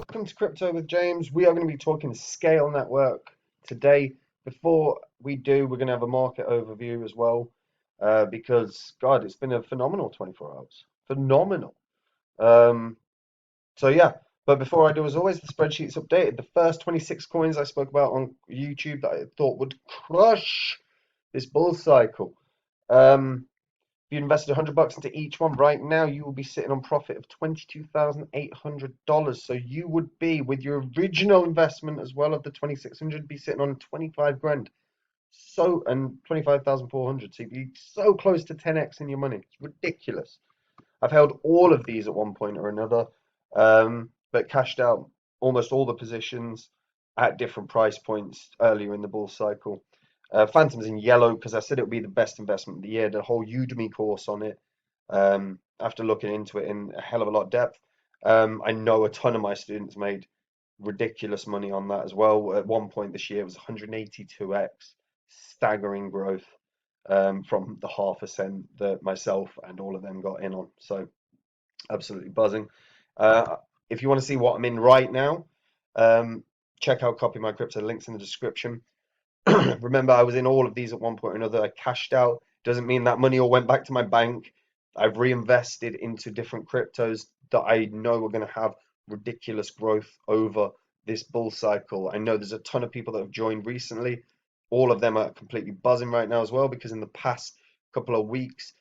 Welcome to Crypto with James. We are going to be talking Scale Network today. Before we do, we're going to have a market overview as well, because God, it's been a phenomenal 24 hours. Phenomenal. Um, so yeah, but before I do, as always, the spreadsheet's updated. The first 26 coins I spoke about on YouTube that I thought would crush this bull cycle. If you invested $100 into each one right now, you will be sitting on profit of $22,800. So you would be, with your original investment as well of the 2,600, be sitting on 25 grand. So, and 25,400. So you'd be so close to 10x in your money. It's ridiculous. I've held all of these at one point or another, but cashed out almost all the positions at different price points earlier in the bull cycle. Phantom's in yellow because I said it would be the best investment of the year. The whole Udemy course on it, after looking into it in a hell of a lot of depth, I know a ton of my students made ridiculous money on that as well. At one point this year, it was 182x, staggering growth, from the half a cent that myself and all of them got in on. So absolutely buzzing. If you want to see what I'm in right now, check out Copy My Crypto. Links in the description. Remember, I was in all of these at one point or another. I cashed out. Doesn't mean that money all went back to my bank. I've reinvested into different cryptos that I know are going to have ridiculous growth over this bull cycle. I know there's a ton of people that have joined recently. All of them are completely buzzing right now as well, because in the past couple of weeks,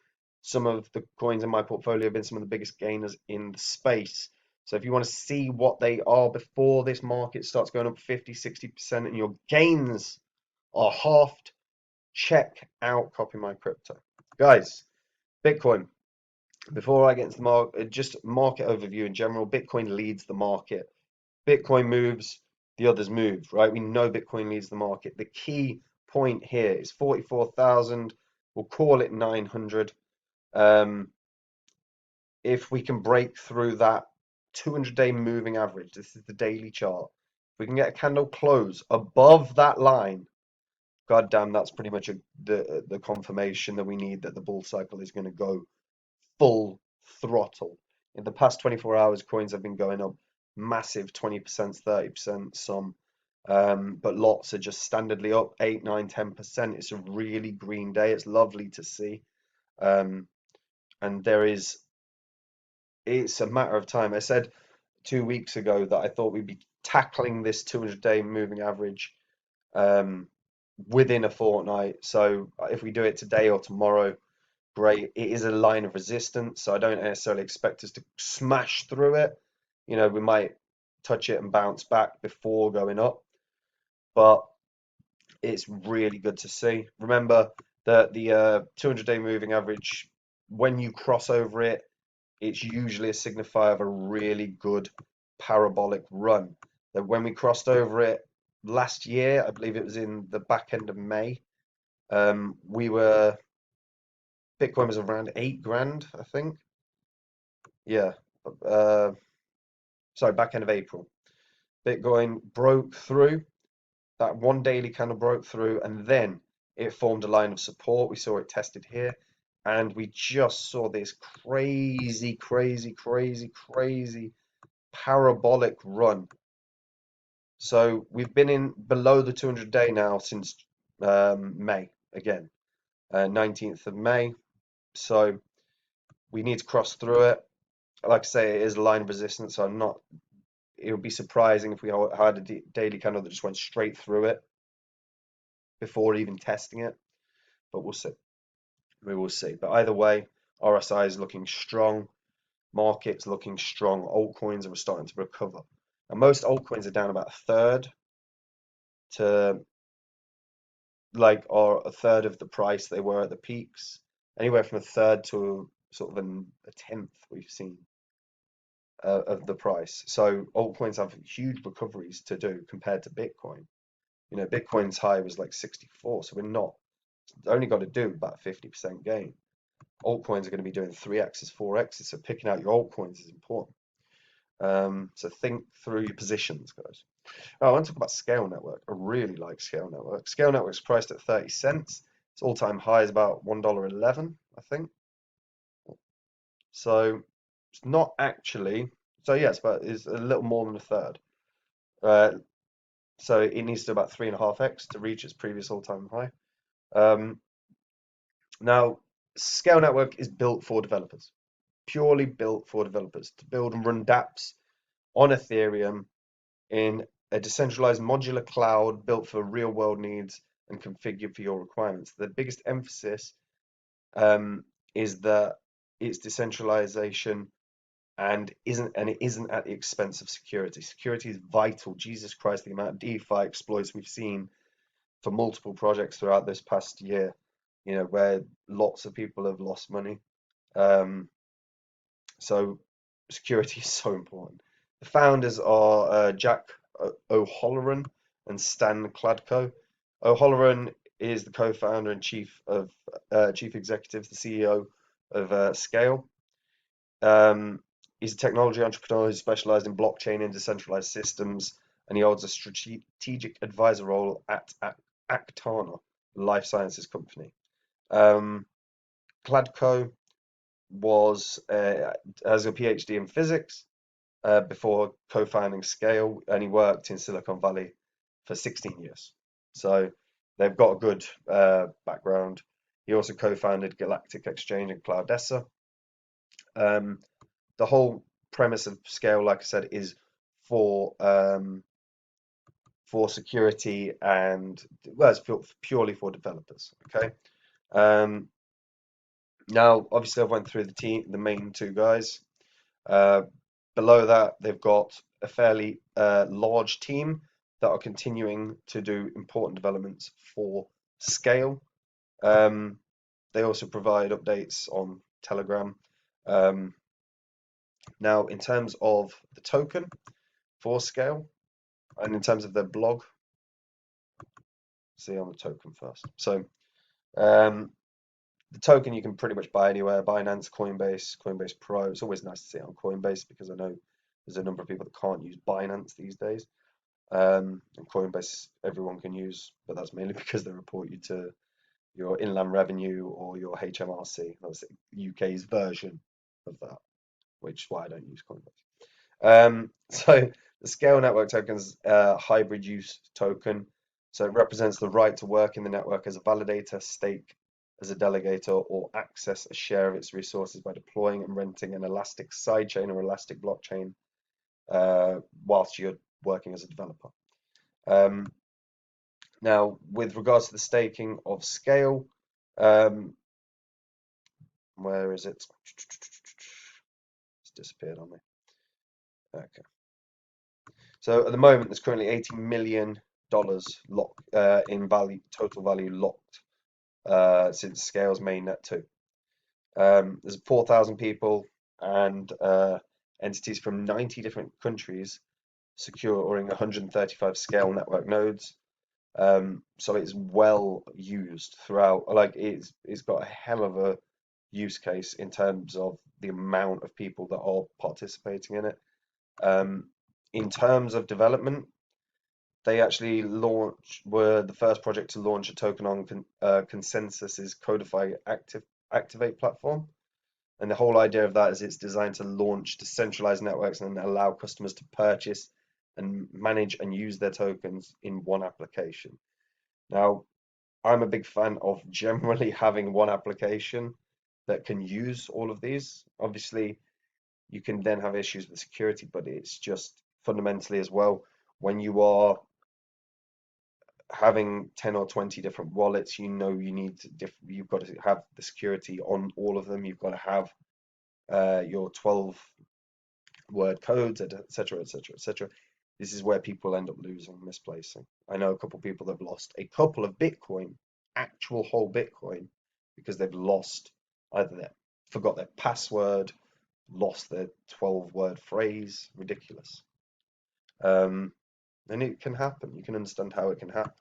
some of the coins in my portfolio have been some of the biggest gainers in the space. So if you want to see what they are before this market starts going up 50, 60% and your gains are halved, check out Copy My Crypto. Guys, Bitcoin. Before I get into the market, just market overview in general, Bitcoin leads the market. Bitcoin moves, the others move, right? We know Bitcoin leads the market. The key point here is 44,000. We'll call it 900. If we can break through that 200-day moving average, this is the daily chart. If we can get a candle close above that line, God damn, that's pretty much the confirmation that we need that the bull cycle is going to go full throttle. In the past 24 hours, coins have been going up massive 20%, 30%, some, but lots are just standardly up 8, 9, 10%. It's a really green day. It's lovely to see. And it's a matter of time. I said 2 weeks ago that I thought we'd be tackling this 200-day moving average within a fortnight. So if we do it today or tomorrow, great. It is a line of resistance, so I don't necessarily expect us to smash through it. You know, we might touch it and bounce back before going up, but it's really good to see. Remember that the 200-day moving average, when you cross over it, it's usually a signifier of a really good parabolic run. That when we crossed over it last year, I believe it was in the back end of May, Bitcoin was around 8 grand, I think. Yeah. Sorry, back end of April. Bitcoin broke through. That one daily candle broke through, and then it formed a line of support. We saw it tested here, and we just saw this crazy, crazy, crazy, crazy parabolic run. So we've been in below the 200-day now since May again, 19th of May. So we need to cross through it. Like I say, it is a line of resistance, so it would be surprising if we had a daily candle that just went straight through it before even testing it, but we'll see. We will see. But either way, RSI is looking strong, market's looking strong, altcoins are starting to recover. And most altcoins are down about a third to or a third of the price they were at the peaks, anywhere from a third to sort of a tenth we've seen of the price. So altcoins have huge recoveries to do compared to Bitcoin. You know, Bitcoin's high was like 64, so we're not only got to do about 50% gain. Altcoins are going to be doing 3x's, 4x's, so picking out your altcoins is important. So think through your positions, guys. Oh, I want to talk about Scale Network. I really like Scale Network. Scale Network's priced at 30 cents. Its all-time high is about $1.11, I think. So it's not actually So yes, but it's a little more than a third. Uh, so it needs to about 3.5x to reach its previous all-time high. Um, Now, Scale Network is built for developers, purely built for developers to build and run dApps on Ethereum in a decentralized modular cloud built for real-world needs and configured for your requirements. The biggest emphasis um, is that it's decentralization and it isn't at the expense of security. Security is vital. Jesus Christ, the amount of DeFi exploits we've seen for multiple projects throughout this past year, where lots of people have lost money. Um, so security is so important. The founders are Jack O'Halloran and Stan Kladko. O'Halloran is the co-founder and chief executive, the CEO of Scale. He's a technology entrepreneur who specialized in blockchain and decentralized systems, and he holds a strategic advisor role at Actana, a life sciences company. Um, Kladko was has a PhD in physics before co-founding Scale, and he worked in Silicon Valley for 16 years. So they've got a good background. He also co-founded Galactic Exchange and Cloudessa. Um, the whole premise of Scale, like I said, is for um, for security and well, it's purely for developers. Okay. Um, Now, obviously, I've went through the main two guys. Uh, Below that, they've got a fairly large team that are continuing to do important developments for Scale. Um, they also provide updates on Telegram. Um, Now, in terms of the token for Scale, and in terms of their blog, see on the token first. So, um, the token you can pretty much buy anywhere. Binance, Coinbase, Coinbase Pro. It's always nice to see it on Coinbase because I know there's a number of people that can't use Binance these days. And Coinbase everyone can use, but that's mainly because they report you to your inland revenue or your HMRC. That's the UK's version of that, which is why I don't use Coinbase. So the Scale Network token's hybrid use token. So it represents the right to work in the network as a validator, stake as a delegator, or access a share of its resources by deploying and renting an elastic sidechain or elastic blockchain whilst you're working as a developer. Um, Now, with regards to the staking of Scale, um, where is it? It's disappeared on me. Okay. So at the moment, there's currently $80 million locked in value, total value locked since Scale's mainnet 2. There's 4,000 people and entities from 90 different countries securing 135 Scale network nodes. So it's well used throughout. Like it's got a hell of a use case in terms of the amount of people that are participating in it. In terms of development, they actually were the first project to launch a token on Consensus's Codify Activate platform. And the whole idea of that is it's designed to launch decentralized networks and allow customers to purchase and manage and use their tokens in one application. Now, I'm a big fan of generally having one application that can use all of these. Obviously, you can then have issues with security, but it's just fundamentally as well when you are having 10 or 20 different wallets, you've got to have the security on all of them. You've got to have your 12 word codes, etc., etc., etc. This is where people end up losing, misplacing. I know a couple of people that have lost a couple of Bitcoin, actual whole Bitcoin, because they've lost either forgot their password, lost their 12-word phrase. Ridiculous. Um, and it can happen. You can understand how it can happen.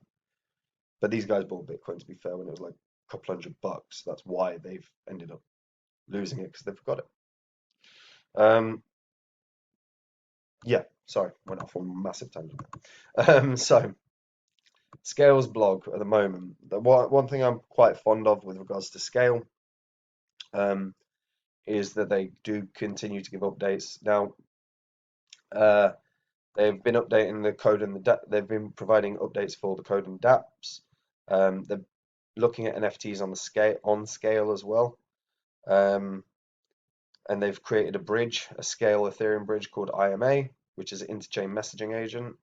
But these guys bought Bitcoin, to be fair, when it was like a couple $100. That's why they've ended up losing it because they forgot it. Yeah, sorry, went off on a massive tangent. So Scale's blog at the moment. The one thing I'm quite fond of with regards to Scale is that they do continue to give updates. Now, Uh, they've been updating the code and they've been providing updates for the code and dApps. They're looking at NFTs on the Scale as well. Um, and they've created a bridge, a Scale Ethereum bridge called IMA, which is an interchain messaging agent.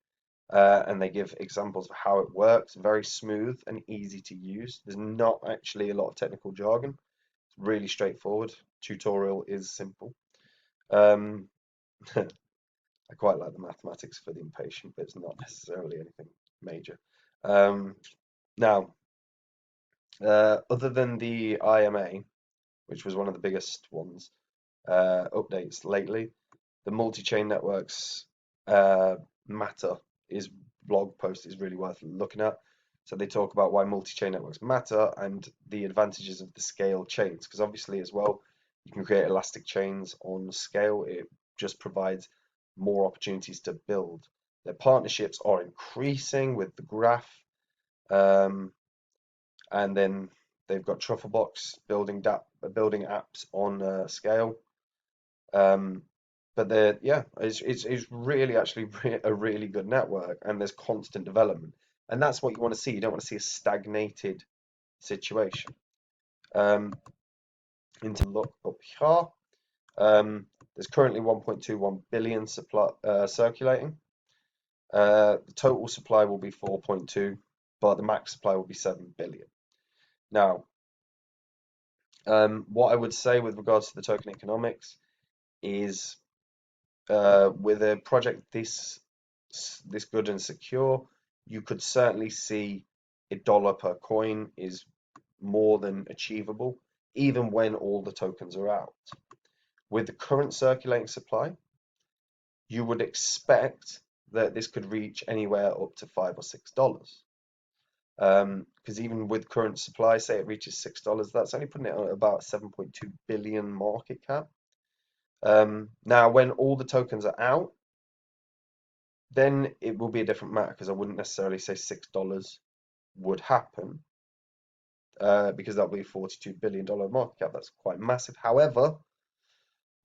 And they give examples of how it works. Very smooth and easy to use. There's not actually a lot of technical jargon. It's really straightforward. Tutorial is simple. Um, I quite like the mathematics for the impatient, but it's not necessarily anything major. Um, Now, other than the IMA, which was one of the biggest ones, updates lately, the multi-chain networks matter. His blog post is really worth looking at. So they talk about why multi-chain networks matter and the advantages of the Scale chains, because obviously as well, you can create elastic chains on Scale. It just provides more opportunities to build. Their partnerships are increasing with the graph, um, and then they've got Trufflebox building apps on Scale. Um, but it's really actually a really good network, and there's constant development, and that's what you want to see. You don't want to see a stagnated situation. Um, into look up here, there's currently 1.21 billion supply circulating. The total supply will be 4.2, but the max supply will be 7 billion. Now, what I would say with regards to the token economics is with a project this good and secure, you could certainly see $1 per coin is more than achievable, even when all the tokens are out. With the current circulating supply, you would expect that this could reach anywhere up to $5 or $6. Because even with current supply, say it reaches $6, that's only putting it at about 7.2 billion market cap. Now, when all the tokens are out, then it will be a different matter because I wouldn't necessarily say $6 would happen because that'll be a $42 billion market cap. That's quite massive. However,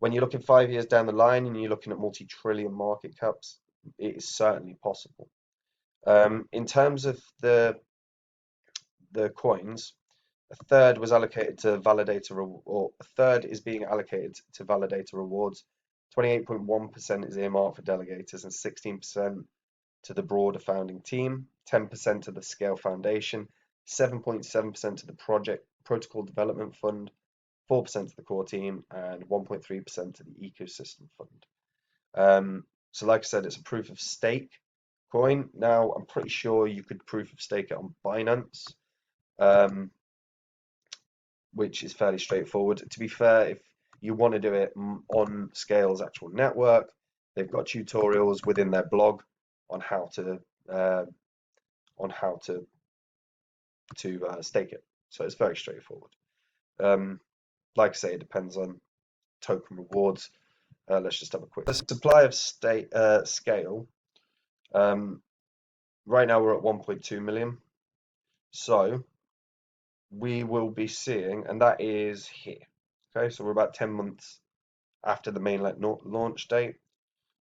when you're looking 5 years down the line and you're looking at multi-trillion market caps, it is certainly possible. In terms of the coins, a third was allocated to validator, or a third is being allocated to validator rewards. 28.1% is earmarked for delegators and 16% to the broader founding team, 10% to the Scale Foundation, 7.7% to the project protocol development fund, 4% to the core team, and 1.3% to the ecosystem fund. So like I said, it's a proof of stake coin. Now, I'm pretty sure you could proof of stake it on Binance, which is fairly straightforward. To be fair, if you want to do it on Scale's actual network, they've got tutorials within their blog on how to stake it. So it's very straightforward. Like I say, it depends on token rewards. Let's just have a quick. The supply of Scale. Right now we're at 1.2 million. So we will be seeing, and that is here. Okay, so we're about 10 months after the mainnet launch date.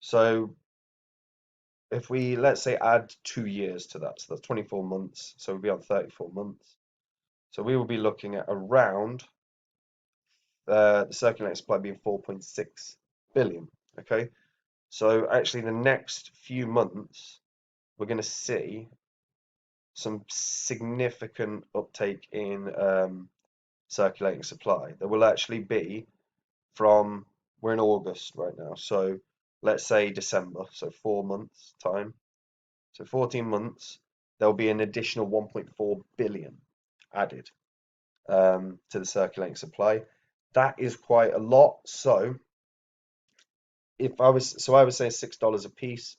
So if we, let's say, add 2 years to that, so that's 24 months, so we'll be on 34 months. So we will be looking at around the circulating supply being 4.6 billion. Okay, so actually the next few months we're going to see some significant uptake in circulating supply. There will actually be from, we're in August right now, so let's say December, so 4 months time. So 14 months, there'll be an additional 1.4 billion added to the circulating supply. That is quite a lot. So I was saying $6 a piece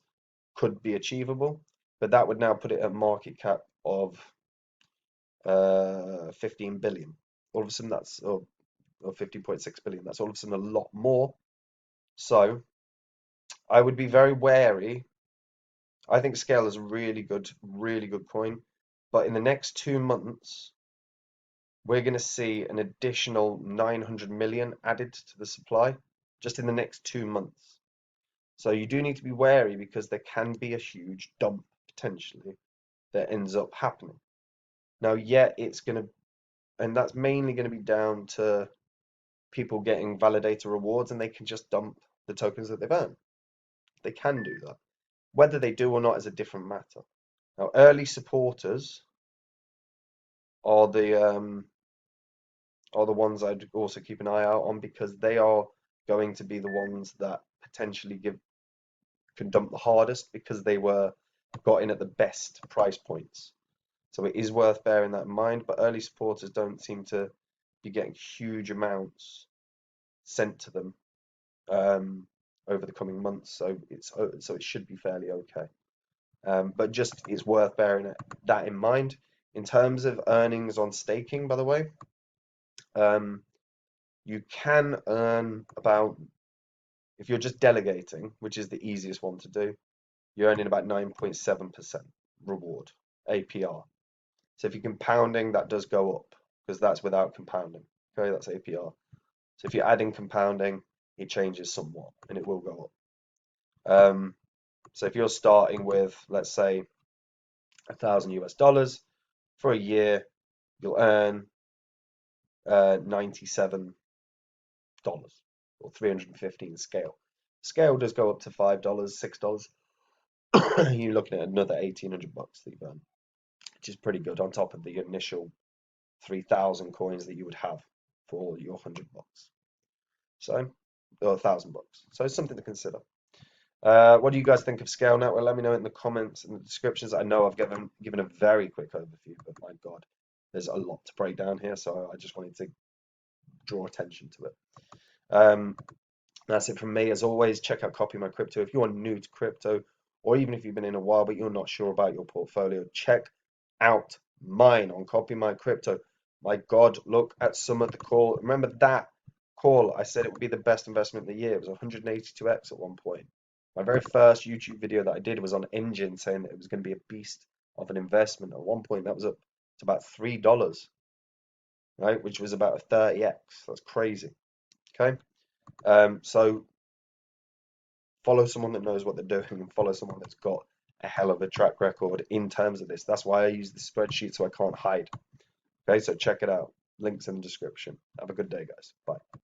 could be achievable, but that would now put it at market cap of 15 billion. All of a sudden that's or 15.6 billion. That's all of a sudden a lot more. So I would be very wary. I think Scale is a really good coin, but in the next 2 months, we're going to see an additional 900 million added to the supply just in the next 2 months. So you do need to be wary because there can be a huge dump potentially that ends up happening. Now, yeah, it's going to, and that's mainly going to be down to people getting validator rewards and they can just dump the tokens that they've earned. They can do that. Whether they do or not is a different matter. Now, early supporters are the ones I'd also keep an eye out on because they are going to be the ones that potentially can dump the hardest because they got in at the best price points. So it is worth bearing that in mind. But early supporters don't seem to be getting huge amounts sent to them over the coming months, so it should be fairly okay. But just it's worth bearing that in mind. In terms of earnings on staking, by the way, you can earn about, if you're just delegating, which is the easiest one to do, you're earning about 9.7% reward, APR. So if you're compounding, that does go up because that's without compounding. Okay, that's APR. So if you're adding compounding, it changes somewhat and it will go up. So if you're starting with, let's say, $1,000 for a year, you'll earn $97 or 315 scale. Scale does go up to $5, $6. You're looking at another 1,800 bucks that you've earned, which is pretty good on top of the initial 3,000 coins that you would have for your 100 bucks. So, or 1,000 bucks. So it's something to consider. What do you guys think of Scale Network? Let me know in the comments and the descriptions. I know I've given a very quick overview, but my God, there's a lot to break down here, so I just wanted to draw attention to it. That's it from me. As always, check out Copy My Crypto. If you're new to crypto, or even if you've been in a while but you're not sure about your portfolio, check out mine on Copy My Crypto. My God, look at some of the call. Remember that call? I said it would be the best investment of the year. It was 182x at one point. My very first YouTube video that I did was on Engine saying that it was going to be a beast of an investment. At one point, that was up to about $3, right? Which was about a 30x. That's crazy. Okay. So follow someone that knows what they're doing and follow someone that's got a hell of a track record in terms of this. That's why I use the spreadsheet so I can't hide. Okay, so check it out. Links in the description. Have a good day, guys. Bye.